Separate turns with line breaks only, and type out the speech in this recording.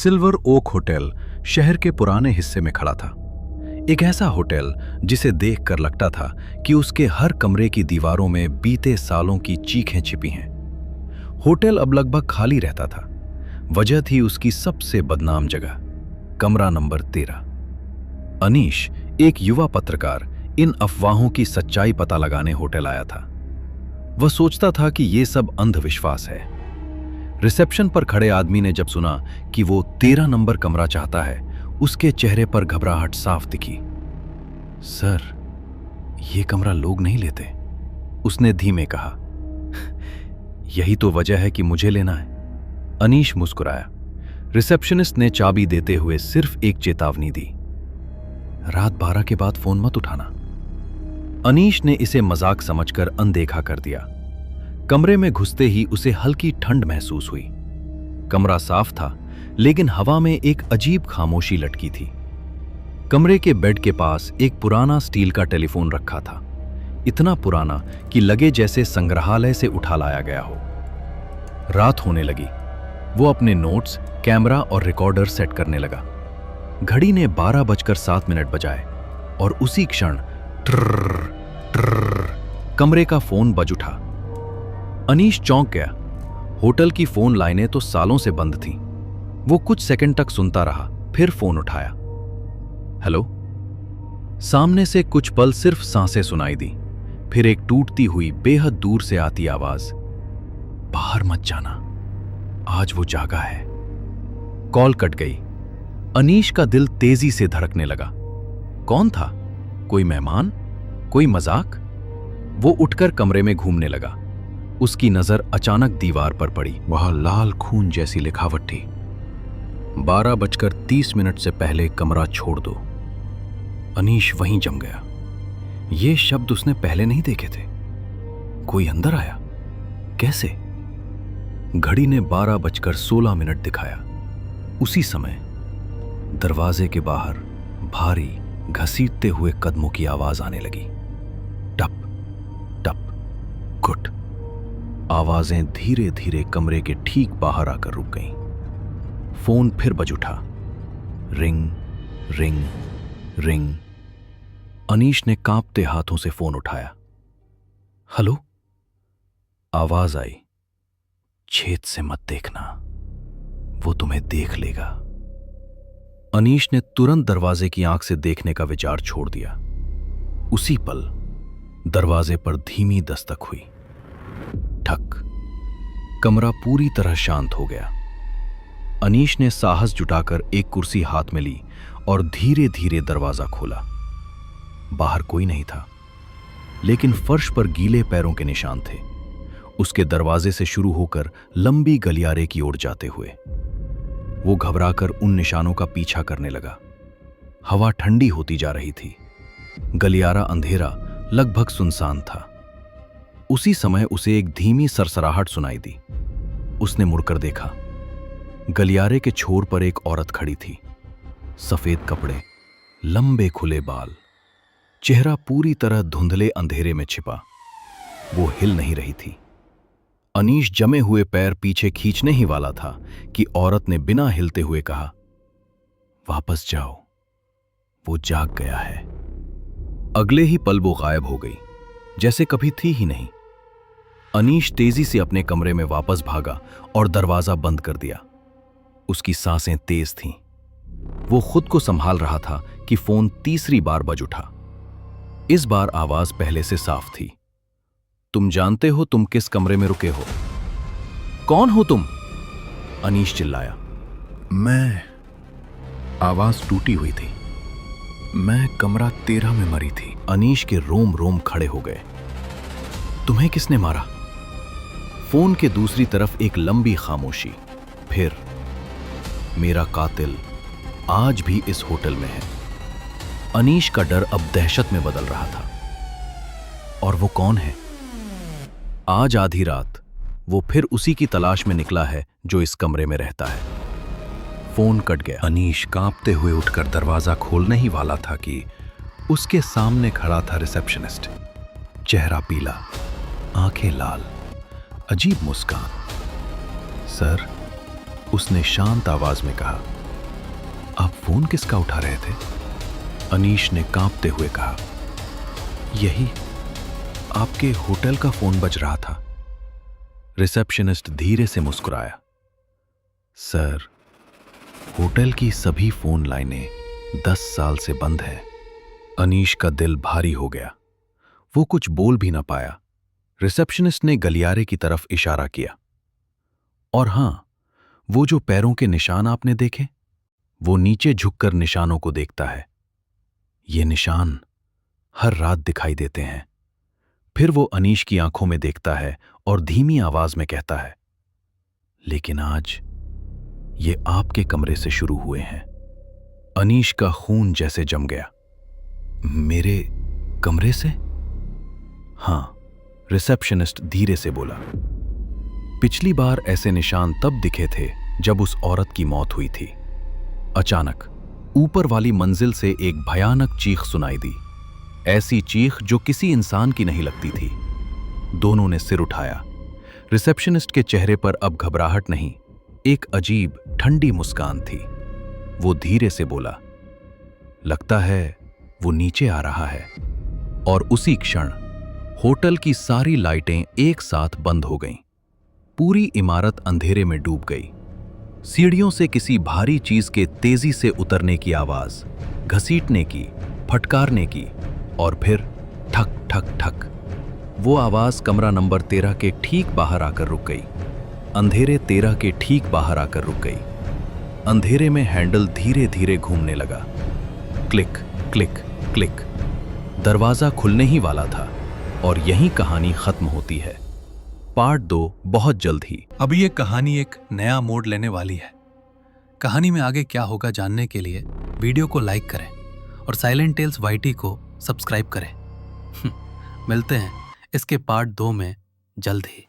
Silver okay hotel शहर के पुराने हिस्से में खड़ा था। एक ऐसा होटल जिसे देखकर लगता था कि उसके हर कमरे की दीवारों में बीते सालों की चीखें छिपी हैं। होटल अब लगभग खाली रहता था। वजह थी उसकी सबसे बदनाम जगह, कमरा नंबर 13। अनीश, एक युवा पत्रकार, इन अफवाहों की सच्चाई पता लगाने होटल आया था। वह सोचता था कि यह सब अंधविश्वास है। रिसेप्शन पर खड़े आदमी ने जब सुना कि वो 13 नंबर कमरा चाहता है, उसके चेहरे पर घबराहट साफ दिखी। सर, ये कमरा लोग नहीं लेते, उसने धीमे कहा। यही तो वजह है कि मुझे लेना है, अनीश मुस्कुराया। रिसेप्शनिस्ट ने चाबी देते हुए सिर्फ एक चेतावनी दी, रात 12 के बाद फोन मत उठाना। अनीश ने इसे मजाक समझकर अनदेखा कर दिया। कमरे में घुसते ही उसे हल्की ठंड महसूस हुई। कमरा साफ था, लेकिन हवा में एक अजीब खामोशी लटकी थी। कमरे के बेड के पास एक पुराना स्टील का टेलीफोन रखा था, इतना पुराना कि लगे जैसे संग्रहालय से उठा लाया गया हो। रात होने लगी। वो अपने नोट्स, कैमरा और रिकॉर्डर सेट करने लगा। घड़ी ने 12:07 बजाए और उसी क्षण ट्रर ट्रर कमरे का फोन बज उठा। अनीश चौंक गया। होटल की फोन लाइनें तो सालों से बंद थीं। वो कुछ सेकंड तक सुनता रहा, फिर फोन उठाया। हेलो। सामने से कुछ पल सिर्फ सांसें सुनाई दी, फिर एक टूटती हुई बेहद दूर से आती आवाज, बाहर मत जाना, आज वो जागा है। कॉल कट गई। अनीश का दिल तेजी से धड़कने लगा। कौन था? कोई मेहमान? कोई मजाक? वो उठकर कमरे में घूमने लगा। उसकी नजर अचानक दीवार पर पड़ी। वहां लाल खून जैसी लिखावट थी, 12:30 से पहले कमरा छोड़ दो। अनीश वहीं जम गया। ये शब्द उसने पहले नहीं देखे थे। कोई अंदर आया? कैसे? घड़ी ने 12:16 दिखाया। उसी समय दरवाजे के बाहर भारी घसीटते हुए कदमों की आवाज आने लगी। टप टप घुट। आवाजें धीरे धीरे कमरे के ठीक बाहर आकर रुक गईं। फोन फिर बज उठा। Ring ring ring. अनीश ने कांपते हाथों से फोन उठाया। हेलो। आवाज आई, छेद से मत देखना, वो तुम्हें देख लेगा। अनीश ने तुरंत दरवाजे की आंख से देखने का विचार छोड़ दिया। उसी पल दरवाजे पर धीमी दस्तक हुई। ठक। कमरा पूरी तरह शांत हो गया। अनीश ने साहस जुटाकर एक कुर्सी हाथ में ली और धीरे धीरे दरवाजा खोला। बाहर कोई नहीं था, लेकिन फर्श पर गीले पैरों के निशान थे, उसके दरवाजे से शुरू होकर लंबी गलियारे की ओर जाते हुए। वो घबराकर उन निशानों का पीछा करने लगा। हवा ठंडी होती जा रही थी। गलियारा अंधेरा, लगभग सुनसान था। उसी समय उसे एक धीमी सरसराहट सुनाई दी। उसने मुड़कर देखा। गलियारे के छोर पर एक औरत खड़ी थी। सफेद कपड़े, लंबे खुले बाल, चेहरा पूरी तरह धुंधले अंधेरे में छिपा। वो हिल नहीं रही थी। अनीश जमे हुए पैर पीछे खींचने ही वाला था कि औरत ने बिना हिलते हुए कहा, वापस जाओ, वो जाग गया है। अगले ही पल वो गायब हो गई, जैसे कभी थी ही नहीं। अनीश तेजी से अपने कमरे में वापस भागा और दरवाजा बंद कर दिया। उसकी सांसें तेज थीं। वो खुद को संभाल रहा था कि फोन तीसरी बार बज उठा। इस बार आवाज पहले से साफ थी। तुम जानते हो तुम किस कमरे में रुके हो? कौन हो तुम? अनीश चिल्लाया। मैं। आवाज टूटी हुई थी। मैं कमरा 13 में मरी थी। अनीश के रोम रोम खड़े हो गए। तुम्हें किसने मारा? फोन के दूसरी तरफ एक लंबी खामोशी। फिर, मेरा कातिल आज भी इस होटल में है। अनीश का डर अब दहशत में बदल रहा था। और वो कौन है? आज आधी रात वो फिर उसी की तलाश में निकला है जो इस कमरे में रहता है। फोन कट गया। अनीश कांपते हुए उठकर दरवाजा खोलने ही वाला था कि उसके सामने खड़ा था रिसेप्शनिस्ट। चेहरा पीला, आंखें लाल, अजीब मुस्कान। सर, उसने शांत आवाज में कहा, आप फोन किसका उठा रहे थे? अनीश ने कांपते हुए कहा, यही आपके होटल का फोन बज रहा था। रिसेप्शनिस्ट धीरे से मुस्कुराया, सर, होटल की सभी फोन लाइनें 10 साल से बंद है। अनीश का दिल भारी हो गया। वो कुछ बोल भी ना पाया। रिसेप्शनिस्ट ने गलियारे की तरफ इशारा किया, और हां, वो जो पैरों के निशान आपने देखे, वो नीचे झुककर निशानों को देखता है। ये निशान हर रात दिखाई देते हैं। फिर वो अनीश की आंखों में देखता है और धीमी आवाज में कहता है, लेकिन आज ये आपके कमरे से शुरू हुए हैं। अनीश का खून जैसे जम गया। मेरे कमरे से? हां, रिसेप्शनिस्ट धीरे से बोला। पिछली बार ऐसे निशान तब दिखे थे जब उस औरत की मौत हुई थी। अचानक ऊपर वाली मंजिल से एक भयानक चीख सुनाई दी, ऐसी चीख जो किसी इंसान की नहीं लगती थी। दोनों ने सिर उठाया। रिसेप्शनिस्ट के चेहरे पर अब घबराहट नहीं, एक अजीब ठंडी मुस्कान थी। वो धीरे से बोला, लगता है वो नीचे आ रहा है। और उसी क्षण होटल की सारी लाइटें एक साथ बंद हो गईं। पूरी इमारत अंधेरे में डूब गई। सीढ़ियों से किसी भारी चीज के तेजी से उतरने की आवाज, घसीटने की, फटकारने की, और फिर ठक ठक ठक। वो आवाज कमरा नंबर 13 के ठीक बाहर आकर रुक गई। अंधेरे 13 के ठीक बाहर आकर रुक गई। अंधेरे में हैंडल धीरे धीरे घूमने लगा। Click click click. दरवाजा खुलने ही वाला था और यहीं कहानी खत्म होती है। पार्ट 2 बहुत जल्द ही।
अब ये कहानी एक नया मोड़ लेने वाली है। कहानी में आगे क्या होगा जानने के लिए वीडियो को लाइक करें और साइलेंट टेल्स YT को सब्सक्राइब करें। मिलते हैं इसके पार्ट 2 में जल्द ही।